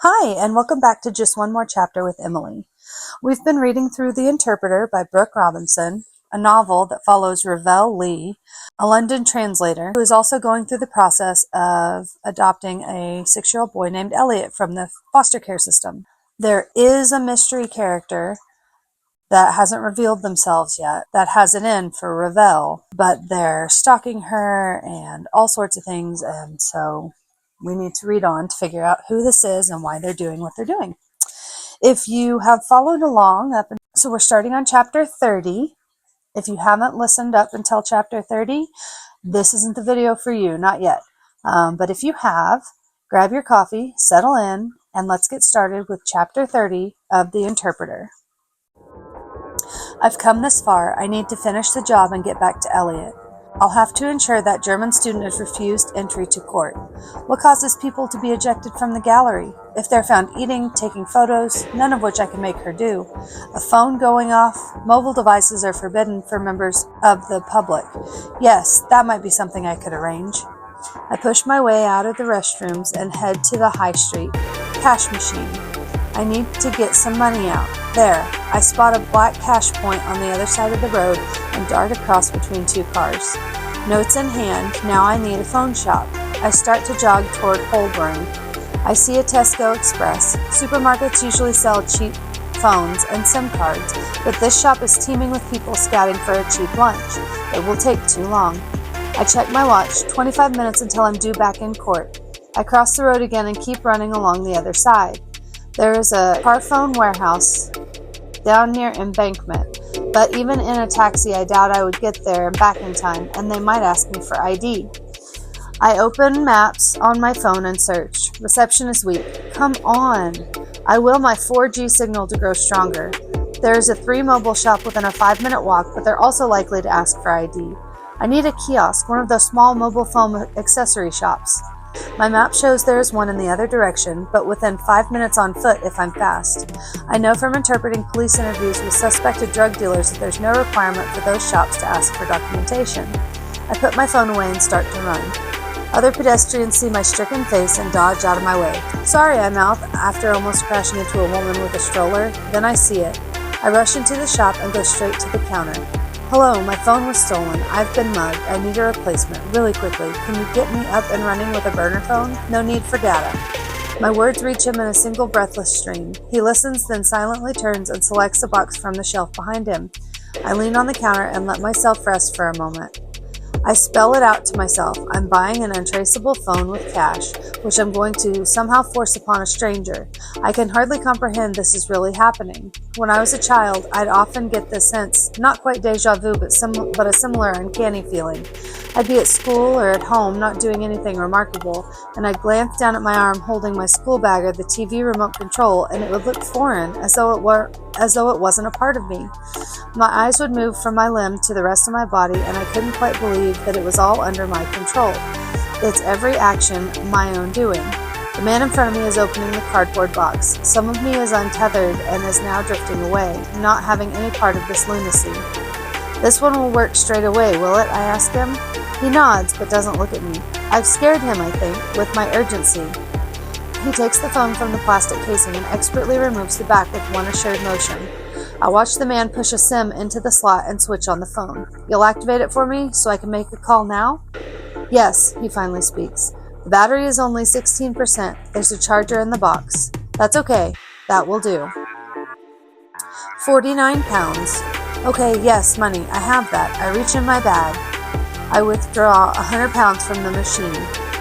Hi, and welcome back to Just One More Chapter with Emily. We've been reading through The Interpreter by Brooke Robinson, a novel that follows Ravel Lee, a London translator who is also going through the process of adopting a 6-year-old boy named Elliot from the foster care system. There is a mystery character that hasn't revealed themselves yet that has it in for Ravel, but they're stalking her and all sorts of things, and so we need to read on to figure out who this is and why they're doing what they're doing. If you have followed along, so we're starting on chapter 30. If you haven't listened up until chapter 30, this isn't the video for you, not yet. But if you have, grab your coffee, settle in, and let's get started with chapter 30 of The Interpreter. I've come this far. I need to finish the job and get back to Elliot. I'll have to ensure that German student is refused entry to court. What causes people to be ejected from the gallery? If they're found eating, taking photos, none of which I can make her do. A phone going off. Mobile devices are forbidden for members of the public. Yes, that might be something I could arrange. I push my way out of the restrooms and head to the high street. Cash machine. I need to get some money out. There, I spot a black cash point on the other side of the road and dart across between two cars. Notes in hand, now I need a phone shop. I start to jog toward Holborn. I see a Tesco Express. Supermarkets usually sell cheap phones and SIM cards, but this shop is teeming with people scouting for a cheap lunch. It will take too long. I check my watch, 25 minutes until I'm due back in court. I cross the road again and keep running along the other side. There is a Carphone warehouse down near Embankment, but even in a taxi I doubt I would get there and back in time, and they might ask me for ID. I open maps on my phone and search. Reception is weak. Come on. I will my 4G signal to grow stronger. There is a 3 mobile shop within a 5-minute walk, but they're also likely to ask for ID. I need a kiosk, one of those small mobile phone accessory shops. My map shows there is one in the other direction, but within 5 minutes on foot if I'm fast. I know from interpreting police interviews with suspected drug dealers that there's no requirement for those shops to ask for documentation. I put my phone away and start to run. Other pedestrians see my stricken face and dodge out of my way. Sorry, I mouth after almost crashing into a woman with a stroller. Then I see it. I rush into the shop and go straight to the counter. Hello, my phone was stolen. I've been mugged. I need a replacement, really quickly. Can you get me up and running with a burner phone? No need for data. My words reach him in a single breathless stream. He listens, then silently turns and selects a box from the shelf behind him. I lean on the counter and let myself rest for a moment. I spell it out to myself. I'm buying an untraceable phone with cash, which I'm going to somehow force upon a stranger. I can hardly comprehend this is really happening. When I was a child, I'd often get this sense, not quite deja vu, but a similar uncanny feeling. I'd be at school or at home, not doing anything remarkable, and I'd glance down at my arm holding my school bag or the TV remote control, and it would look foreign, as though it wasn't a part of me. My eyes would move from my limb to the rest of my body, and I couldn't quite believe that it was all under my control. It's every action my own doing. The man in front of me is opening the cardboard box. Some of me is untethered and is now drifting away, not having any part of this lunacy. This one will work straight away, will it? I ask him. He nods, but doesn't look at me. I've scared him, I think, with my urgency. He takes the phone from the plastic casing and expertly removes the back with one assured motion. I watch the man push a SIM into the slot and switch on the phone. You'll activate it for me so I can make a call now? Yes, he finally speaks. The battery is only 16%. There's a charger in the box. That's okay. That will do. 49 pounds. Okay, yes, money. I have that. I reach in my bag. I withdraw 100 pounds from the machine.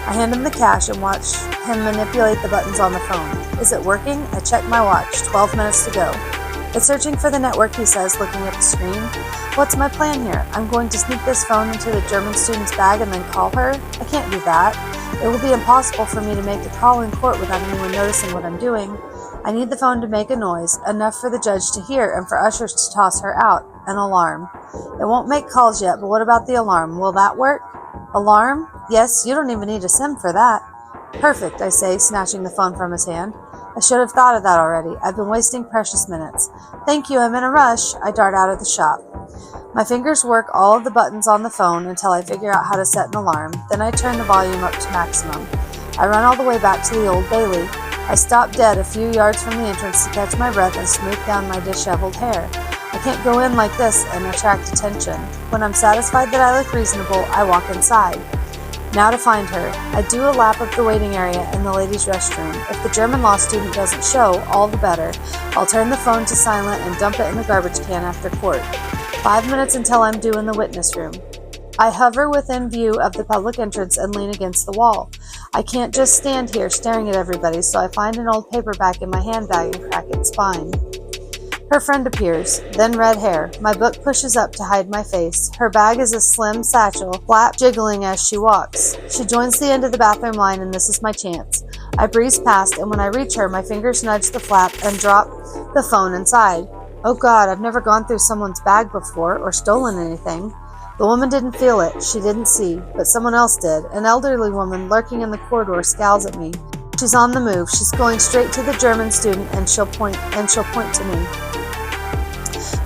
I hand him the cash and watch him manipulate the buttons on the phone. Is it working? I check my watch. 12 minutes to go. It's searching for the network, he says, looking at the screen. What's my plan here? I'm going to sneak this phone into the German student's bag and then call her? I can't do that. It will be impossible for me to make a call in court without anyone noticing what I'm doing. I need the phone to make a noise, enough for the judge to hear and for ushers to toss her out. An alarm. It won't make calls yet, but what about the alarm? Will that work? Alarm? Yes, you don't even need a SIM for that. Perfect, I say, snatching the phone from his hand. I should have thought of that already. I've been wasting precious minutes. Thank you, I'm in a rush. I dart out of the shop. My fingers work all of the buttons on the phone until I figure out how to set an alarm. Then I turn the volume up to maximum. I run all the way back to the Old Bailey. I stop dead a few yards from the entrance to catch my breath and smooth down my disheveled hair. I can't go in like this and attract attention. When I'm satisfied that I look reasonable, I walk inside. Now to find her. I do a lap of the waiting area in the ladies' restroom. If the German law student doesn't show, all the better. I'll turn the phone to silent and dump it in the garbage can after court. 5 minutes until I'm due in the witness room. I hover within view of the public entrance and lean against the wall. I can't just stand here staring at everybody, so I find an old paperback in my handbag and crack its spine. Her friend appears, then red hair. My book pushes up to hide my face. Her bag is a slim satchel, flap jiggling as she walks. She joins the end of the bathroom line, and this is my chance. I breeze past, and when I reach her, my fingers nudge the flap and drop the phone inside. Oh God, I've never gone through someone's bag before or stolen anything. The woman didn't feel it, she didn't see, but someone else did. An elderly woman lurking in the corridor scowls at me. She's on the move. She's going straight to the German student, and she'll point to me.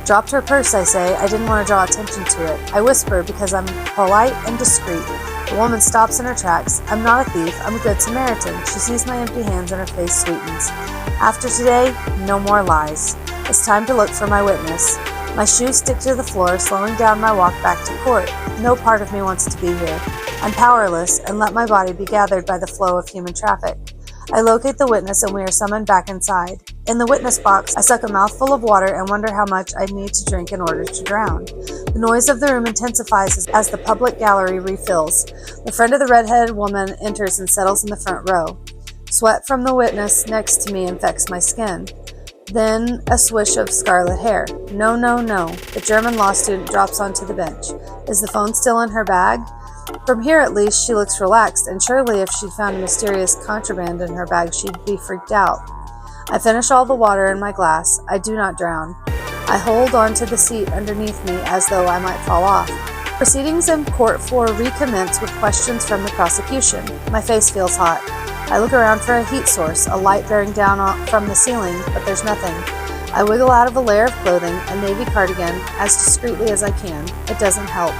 Dropped her purse, I say. I didn't want to draw attention to it. I whisper because I'm polite and discreet. The woman stops in her tracks. I'm not a thief. I'm a good Samaritan. She sees my empty hands and her face sweetens. After today, no more lies. It's time to look for my witness. My shoes stick to the floor, slowing down my walk back to court. No part of me wants to be here. I'm powerless and let my body be gathered by the flow of human traffic. I locate the witness and we are summoned back inside. In the witness box, I suck a mouthful of water and wonder how much I'd need to drink in order to drown. The noise of the room intensifies as the public gallery refills. The friend of the red-headed woman enters and settles in the front row. Sweat from the witness next to me infects my skin. Then a swish of scarlet hair. No, no, no. The German law student drops onto the bench. Is the phone still in her bag? From here, at least, she looks relaxed, and surely if she'd found mysterious contraband in her bag, she'd be freaked out. I finish all the water in my glass. I do not drown. I hold on to the seat underneath me as though I might fall off. Proceedings in court 4 recommence with questions from the prosecution. My face feels hot. I look around for a heat source, a light bearing down from the ceiling, but there's nothing. I wiggle out of a layer of clothing, a navy cardigan, as discreetly as I can. It doesn't help.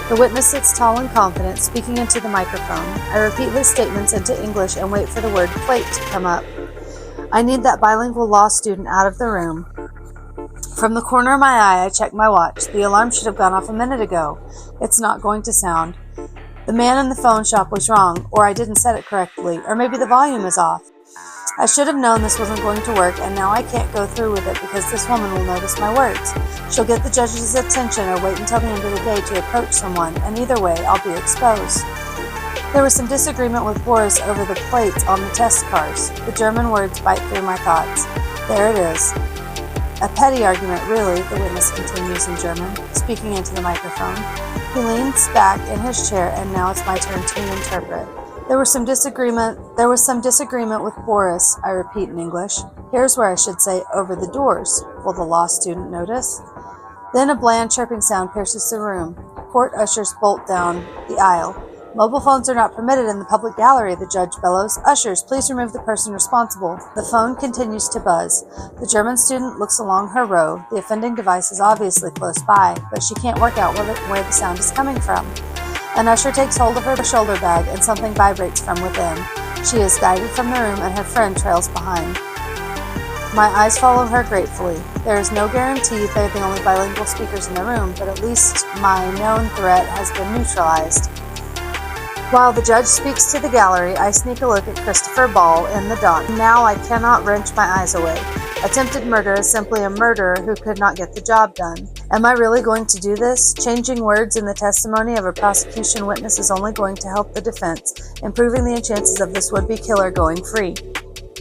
The witness sits tall and confident, speaking into the microphone. I repeat his statements into English and wait for the word plate to come up. I need that bilingual law student out of the room. From the corner of my eye, I check my watch. The alarm should have gone off a minute ago. It's not going to sound. The man in the phone shop was wrong, or I didn't set it correctly, or maybe the volume is off. I should have known this wasn't going to work, and now I can't go through with it because this woman will notice my words. She'll get the judge's attention or wait until the end of the day to approach someone, and either way, I'll be exposed. There was some disagreement with Boris over the plates on the test cars. The German words bite through my thoughts. There it is. A petty argument, really, the witness continues in German, speaking into the microphone. He leans back in his chair, and now it's my turn to interpret. There was some disagreement with Boris, I repeat in English. Here's where I should say, over the doors. Will the law student notice? Then a bland chirping sound pierces the room. Court ushers bolt down the aisle. Mobile phones are not permitted in the public gallery, the judge bellows. Ushers, please remove the person responsible. The phone continues to buzz. The German student looks along her row. The offending device is obviously close by, but she can't work out where the sound is coming from. An usher takes hold of her shoulder bag, and something vibrates from within. She is guided from the room, and her friend trails behind. My eyes follow her gratefully. There is no guarantee they're the only bilingual speakers in the room, but at least my known threat has been neutralized. While the judge speaks to the gallery, I sneak a look at Christopher Ball in the dock. Now I cannot wrench my eyes away. Attempted murder is simply a murderer who could not get the job done. Am I really going to do this? Changing words in the testimony of a prosecution witness is only going to help the defense, improving the chances of this would-be killer going free.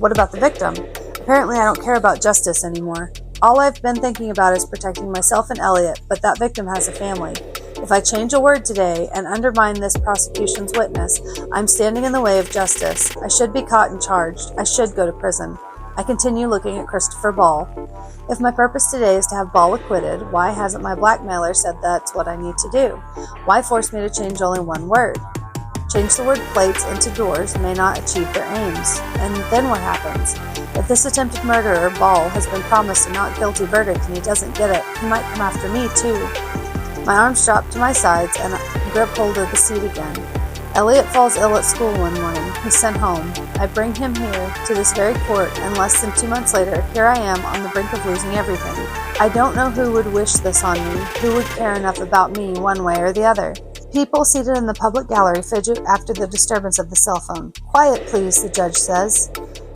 What about the victim? Apparently I don't care about justice anymore. All I've been thinking about is protecting myself and Elliot, but that victim has a family. If I change a word today and undermine this prosecution's witness, I'm standing in the way of justice. I should be caught and charged. I should go to prison. I continue looking at Christopher Ball. If my purpose today is to have Ball acquitted, why hasn't my blackmailer said that's what I need to do? Why force me to change only one word? Change the word plates into doors may not achieve their aims. And then what happens? If this attempted murderer, Ball, has been promised a not guilty verdict and he doesn't get it, he might come after me too. My arms drop to my sides and I grip hold of the seat again. Elliot falls ill at school one morning. He's sent home. I bring him here to this very court, and less than 2 months later, here I am on the brink of losing everything. I don't know who would wish this on me, who would care enough about me one way or the other. People seated in the public gallery fidget after the disturbance of the cell phone. Quiet, please, the judge says.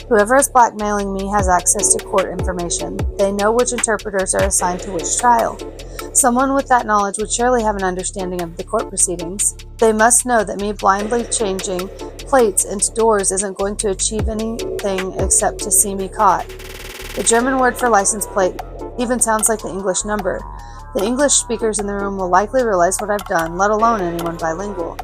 Whoever is blackmailing me has access to court information. They know which interpreters are assigned to which trial. Someone with that knowledge would surely have an understanding of the court proceedings. They must know that me blindly changing plates into doors isn't going to achieve anything except to see me caught. The German word for license plate even sounds like the English number. The English speakers in the room will likely realize what I've done, let alone anyone bilingual.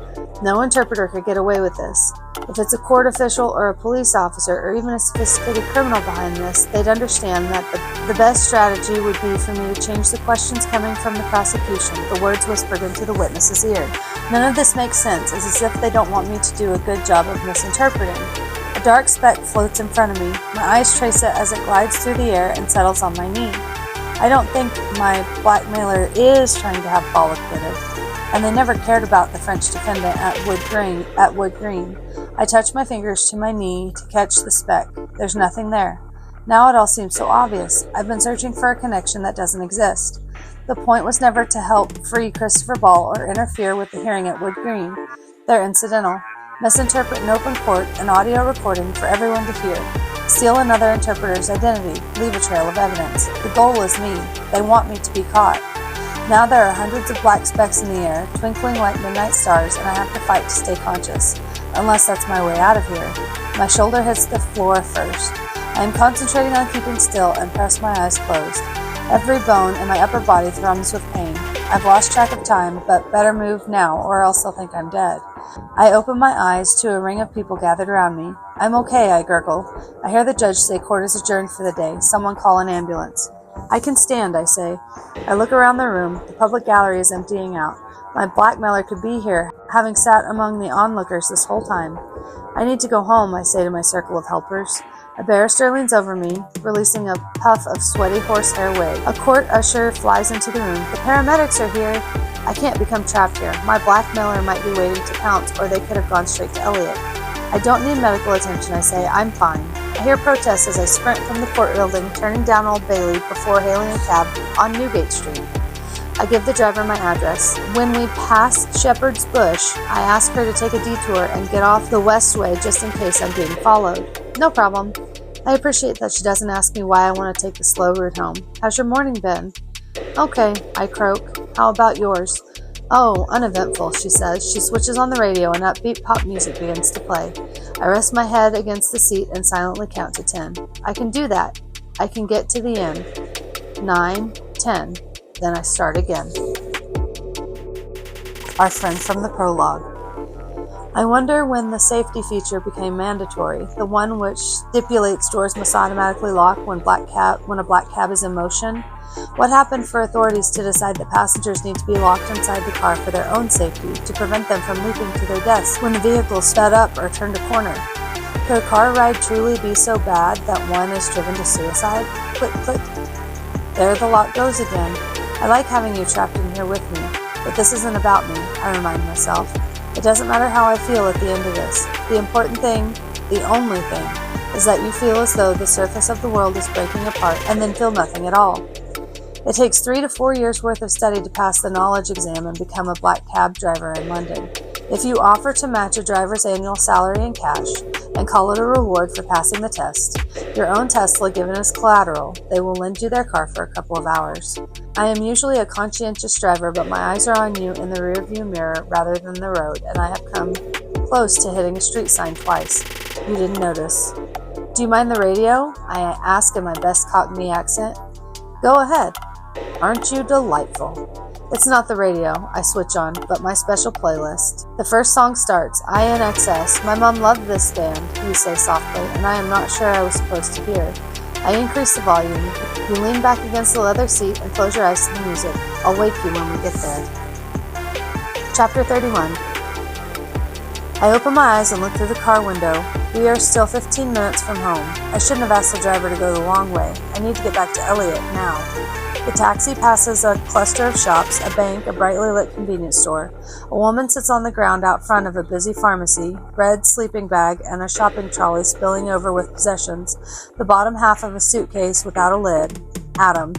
No interpreter could get away with this. If it's a court official or a police officer or even a sophisticated criminal behind this, they'd understand that the best strategy would be for me to change the questions coming from the prosecution, the words whispered into the witness's ear. None of this makes sense. It's as if they don't want me to do a good job of misinterpreting. A dark speck floats in front of me. My eyes trace it as it glides through the air and settles on my knee. I don't think my blackmailer is trying to have Paul acquitted, and they never cared about the French defendant at Wood Green. I touch my fingers to my knee to catch the speck. There's nothing there. Now it all seems so obvious. I've been searching for a connection that doesn't exist. The point was never to help free Christopher Ball or interfere with the hearing at Wood Green. They're incidental. Misinterpret in open court, an audio recording for everyone to hear. Steal another interpreter's identity. Leave a trail of evidence. The goal is me. They want me to be caught. Now there are hundreds of black specks in the air, twinkling like midnight stars, and I have to fight to stay conscious. Unless that's my way out of here. My shoulder hits the floor first. I am concentrating on keeping still and press my eyes closed. Every bone in my upper body thrums with pain. I've lost track of time, but better move now or else they'll think I'm dead. I open my eyes to a ring of people gathered around me. I'm okay, I gurgle. I hear the judge say court is adjourned for the day. Someone call an ambulance. I can stand, I say. I look around the room. The public gallery is emptying out. My blackmailer could be here, having sat among the onlookers this whole time. I need to go home, I say to my circle of helpers. A barrister leans over me, releasing a puff of sweaty horsehair wig. A court usher flies into the room. The paramedics are here. I can't become trapped here. My blackmailer might be waiting to pounce, or they could have gone straight to Elliot. I don't need medical attention, I say. I'm fine. I hear protests as I sprint from the court building, turning down Old Bailey before hailing a cab on Newgate Street. I give the driver my address. When we pass Shepherd's Bush, I ask her to take a detour and get off the Westway just in case I'm being followed. No problem. I appreciate that she doesn't ask me why I want to take the slow route home. How's your morning been? Okay, I croak. How about yours? Oh, uneventful, she says. She switches on the radio and upbeat pop music begins to play. I rest my head against the seat and silently count to 10. I can do that. I can get to the end. 9, 10. Then I start again. Our friend from the prologue. I wonder when the safety feature became mandatory, the one which stipulates doors must automatically lock when a black cab is in motion. What happened for authorities to decide that passengers need to be locked inside the car for their own safety, to prevent them from leaping to their deaths when the vehicle sped up or turned a corner? Could a car ride truly be so bad that one is driven to suicide? Click, click. There the lock goes again. I like having you trapped in here with me, but this isn't about me, I remind myself. It doesn't matter how I feel at the end of this. The important thing, the only thing, is that you feel as though the surface of the world is breaking apart and then feel nothing at all. It takes 3 to 4 years worth of study to pass the knowledge exam and become a black cab driver in London. If you offer to match a driver's annual salary in cash and call it a reward for passing the test, your own Tesla given as collateral, they will lend you their car for a couple of hours. I am usually a conscientious driver, but my eyes are on you in the rearview mirror rather than the road, and I have come close to hitting a street sign twice. You didn't notice. Do you mind the radio? I ask in my best Cockney accent. Go ahead. Aren't you delightful? It's not the radio I switch on, but my special playlist. The first song starts, INXS. My mom loved this band, you say softly, and I am not sure I was supposed to hear. I increase the volume. You lean back against the leather seat and close your eyes to the music. I'll wake you when we get there. Chapter 31. I open my eyes and look through the car window. We are still 15 minutes from home. I shouldn't have asked the driver to go the long way. I need to get back to Elliot now. The taxi passes a cluster of shops, a bank, a brightly lit convenience store. A woman sits on the ground out front of a busy pharmacy, red sleeping bag and a shopping trolley spilling over with possessions, the bottom half of a suitcase without a lid. Adam.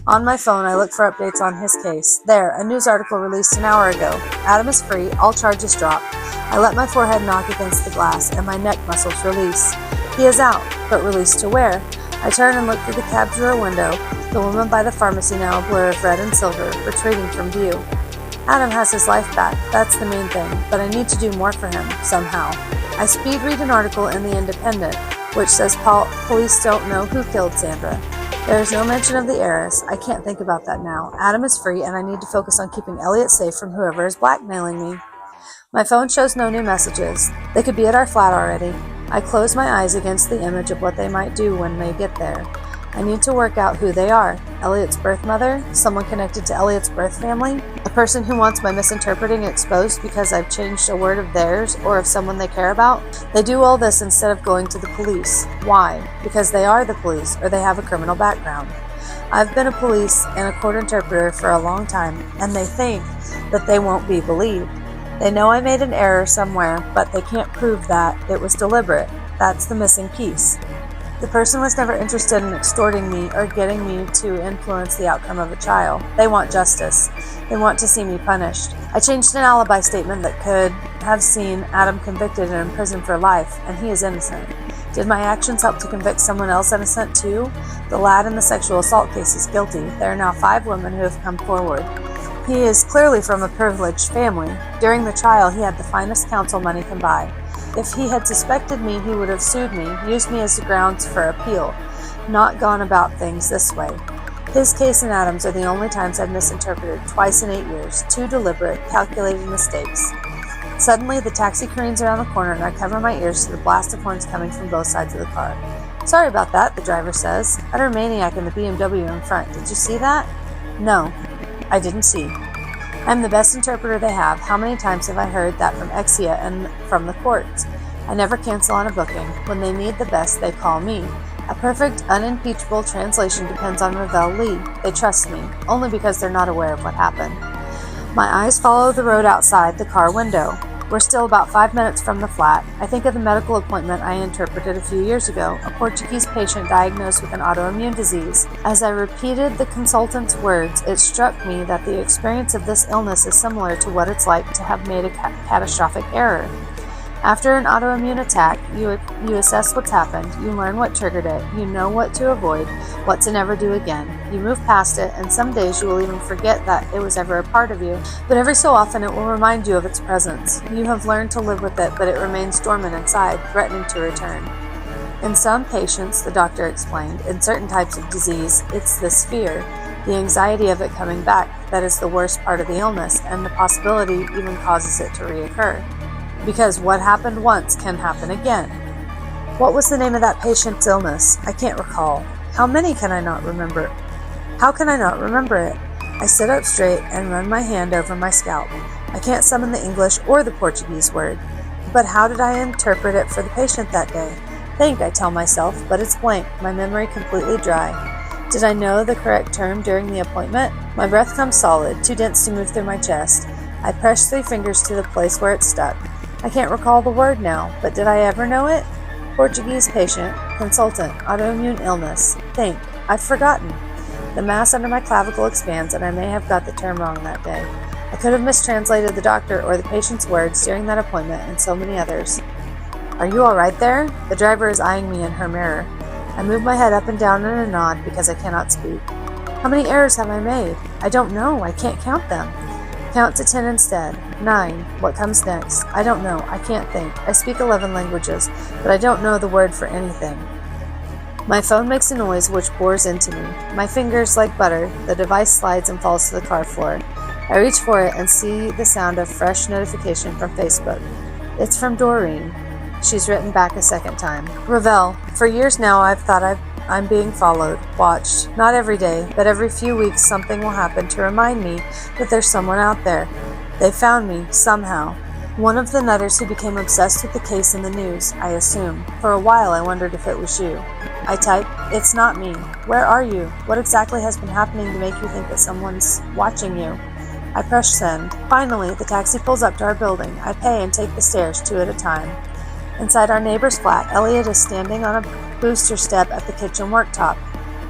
On my phone, I look for updates on his case. There, a news article released an hour ago. Adam is free, all charges dropped. I let my forehead knock against the glass, and my neck muscles release. He is out, but released to where? I turn and look through the cab drawer window, the woman by the pharmacy now a blur of red and silver, retreating from view. Adam has his life back, that's the main thing, but I need to do more for him, somehow. I speed read an article in The Independent, which says police don't know who killed Sandra. There is no mention of the heiress. I can't think about that now. Adam is free, and I need to focus on keeping Elliot safe from whoever is blackmailing me. My phone shows no new messages. They could be at our flat already. I close my eyes against the image of what they might do when they get there. I need to work out who they are. Elliot's birth mother? Someone connected to Elliot's birth family? A person who wants my misinterpreting exposed because I've changed a word of theirs or of someone they care about? They do all this instead of going to the police. Why? Because they are the police or they have a criminal background. I've been a police and a court interpreter for a long time, and they think that they won't be believed. They know I made an error somewhere, but they can't prove that it was deliberate. That's the missing piece. The person was never interested in extorting me or getting me to influence the outcome of a trial. They want justice. They want to see me punished. I changed an alibi statement that could have seen Adam convicted and in prison for life, and he is innocent. Did my actions help to convict someone else innocent too? The lad in the sexual assault case is guilty. There are now 5 women who have come forward. He is clearly from a privileged family. During the trial, he had the finest counsel money can buy. If he had suspected me, he would have sued me, used me as the grounds for appeal, not gone about things this way. His case and Adam's are the only times I've misinterpreted, twice in 8 years, 2 deliberate, calculated mistakes. Suddenly, the taxi careens around the corner and I cover my ears to the blast of horns coming from both sides of the car. Sorry about that, the driver says. Utter maniac in the BMW in front. Did you see that? No, I didn't see. I'm the best interpreter they have. How many times have I heard that from Exia and from the courts? I never cancel on a booking. When they need the best, they call me. A perfect, unimpeachable translation depends on Ravel Lee. They trust me, only because they're not aware of what happened. My eyes follow the road outside the car window. We're still about 5 minutes from the flat. I think of the medical appointment I interpreted a few years ago, a Portuguese patient diagnosed with an autoimmune disease. As I repeated the consultant's words, it struck me that the experience of this illness is similar to what it's like to have made a catastrophic error. After an autoimmune attack, you assess what's happened, you learn what triggered it, you know what to avoid, what to never do again. You move past it, and some days you will even forget that it was ever a part of you, but every so often it will remind you of its presence. You have learned to live with it, but it remains dormant inside, threatening to return. In some patients, the doctor explained, in certain types of disease, it's this fear, the anxiety of it coming back, that is the worst part of the illness, and the possibility even causes it to reoccur. Because what happened once can happen again. What was the name of that patient's illness? I can't recall. How can I not remember it? I sit up straight and run my hand over my scalp. I can't summon the English or the Portuguese word. But how did I interpret it for the patient that day? Think, I tell myself, but it's blank, my memory completely dry. Did I know the correct term during the appointment? My breath comes solid, too dense to move through my chest. I press 3 fingers to the place where it stuck. I can't recall the word now, but did I ever know it? Portuguese patient, consultant, autoimmune illness. Think, I've forgotten. The mass under my clavicle expands, and I may have got the term wrong that day. I could have mistranslated the doctor or the patient's words during that appointment and so many others. Are you all right there? The driver is eyeing me in her mirror. I move my head up and down in a nod because I cannot speak. How many errors have I made? I don't know. I can't count them. Count to 10 instead. 9. What comes next? I don't know. I can't think. I speak 11 languages, but I don't know the word for anything. My phone makes a noise which bores into me. My fingers like butter. The device slides and falls to the car floor. I reach for it and see the sound of fresh notification from Facebook. It's from Doreen. She's written back a second time. Ravel, for years now I've thought I'm being followed, watched. Not every day, but every few weeks something will happen to remind me that there's someone out there. They found me, somehow. One of the nutters who became obsessed with the case in the news, I assume. For a while I wondered if it was you. I type, "It's not me. Where are you? What exactly has been happening to make you think that someone's watching you?" I press send. Finally, the taxi pulls up to our building. I pay and take the stairs 2 at a time. Inside our neighbor's flat, Elliot is standing on a booster step at the kitchen worktop.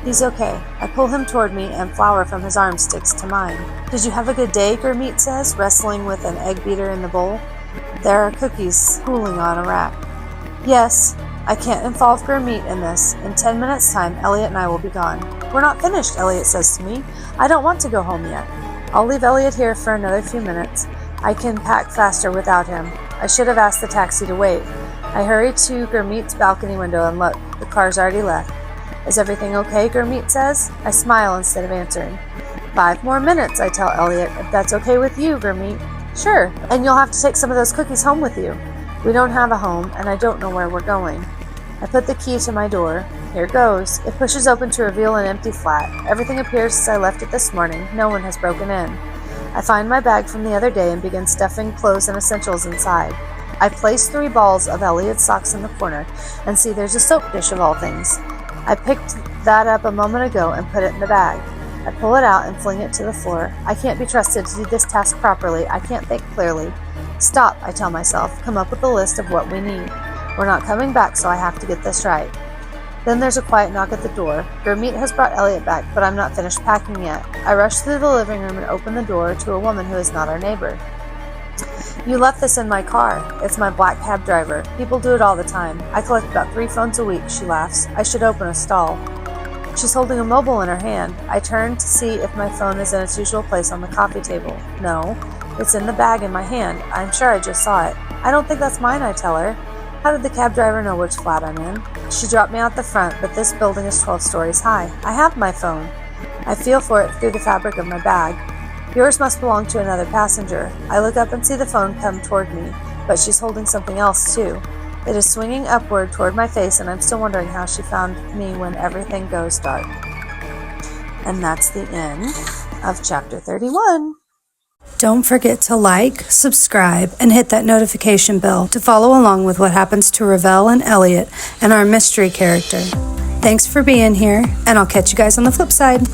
He's okay. I pull him toward me and flour from his arm sticks to mine. "Did you have a good day?" Gurmeet says, wrestling with an egg beater in the bowl. There are cookies cooling on a rack. "Yes." I can't involve Gurmeet in this. In 10 minutes' time, Elliot and I will be gone. "We're not finished," Elliot says to me. "I don't want to go home yet." I'll leave Elliot here for another few minutes. I can pack faster without him. I should have asked the taxi to wait. I hurry to Gurmeet's balcony window and look. The car's already left. "Is everything okay?" Gurmeet says. I smile instead of answering. 5 more minutes, I tell Elliot. "If that's okay with you, Gurmeet." "Sure, and you'll have to take some of those cookies home with you." We don't have a home, and I don't know where we're going. I put the key to my door. Here goes. It pushes open to reveal an empty flat. Everything appears as I left it this morning. No one has broken in. I find my bag from the other day and begin stuffing clothes and essentials inside. I place 3 balls of Elliot's socks in the corner and see there's a soap dish of all things. I picked that up a moment ago and put it in the bag. I pull it out and fling it to the floor. I can't be trusted to do this task properly. I can't think clearly. "Stop," I tell myself. "Come up with a list of what we need. We're not coming back, so I have to get this right." Then there's a quiet knock at the door. Gurmeet has brought Elliot back, but I'm not finished packing yet. I rush through the living room and open the door to a woman who is not our neighbor. "You left this in my car." It's my black cab driver. "People do it all the time. I collect about 3 phones a week," she laughs. "I should open a stall." She's holding a mobile in her hand. I turn to see if my phone is in its usual place on the coffee table. No, it's in the bag in my hand. I'm sure I just saw it. "I don't think that's mine," I tell her. How did the cab driver know which flat I'm in? She dropped me out the front, but this building is 12 stories high. I have my phone. I feel for it through the fabric of my bag. "Yours must belong to another passenger." I look up and see the phone come toward me, but she's holding something else too. It is swinging upward toward my face, and I'm still wondering how she found me when everything goes dark. And that's the end of Chapter 31. Don't forget to like, subscribe, and hit that notification bell to follow along with what happens to Ravel and Elliot and our mystery character. Thanks for being here, and I'll catch you guys on the flip side.